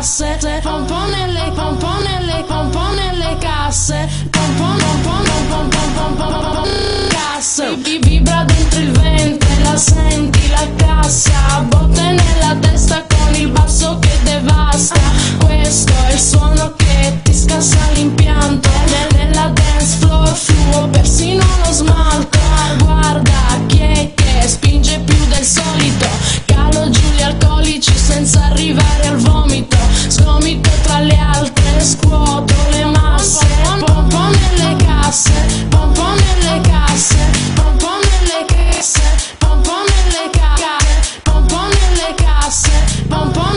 casse, pompo nelle casse, casse. Vibra dentro il ventre, la senti la cassa, botte nella testa con il basso che devasta. Questo è il suono che ti scassa l'impianto, nella dance floor fluo persino lo smalto. Guarda chi è che spinge più del solito, calo giù gli alcolici senza arrivare al vomito, sgomito tra le altre, scuoto le masse, pompo nelle casse, pompo nelle casse, pompo nelle casse, pompo nelle casse, pompo nelle casse, pompo.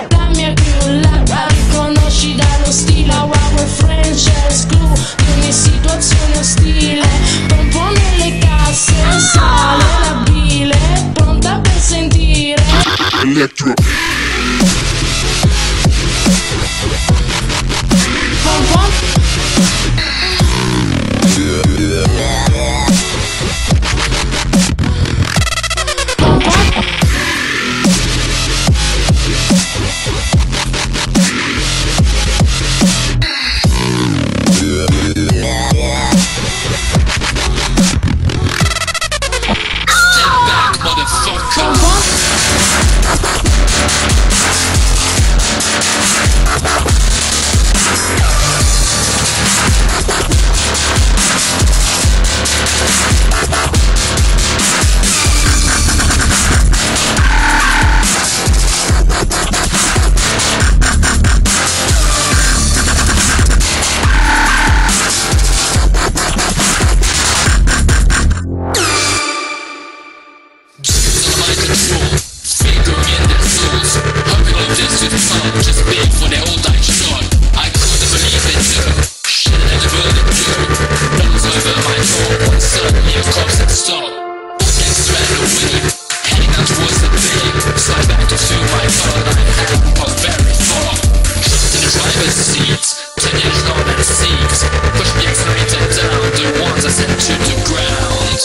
La mia crew la riconosci dallo stile, wow e French esclu di ogni situazione ostile, pompo nelle casse, sale la bile, pronta per sentire Electro. Just big for the whole night shot. I couldn't believe it too. Shit I never really do. Nose over my door, when suddenly a cop said stop. Next ran away, heading out towards the bay. Slide back into my car, I hadn't got very far. Jumped in the driver's seat, 10 years on that seat. Pushed the accelerator down, the ones I sent to the ground.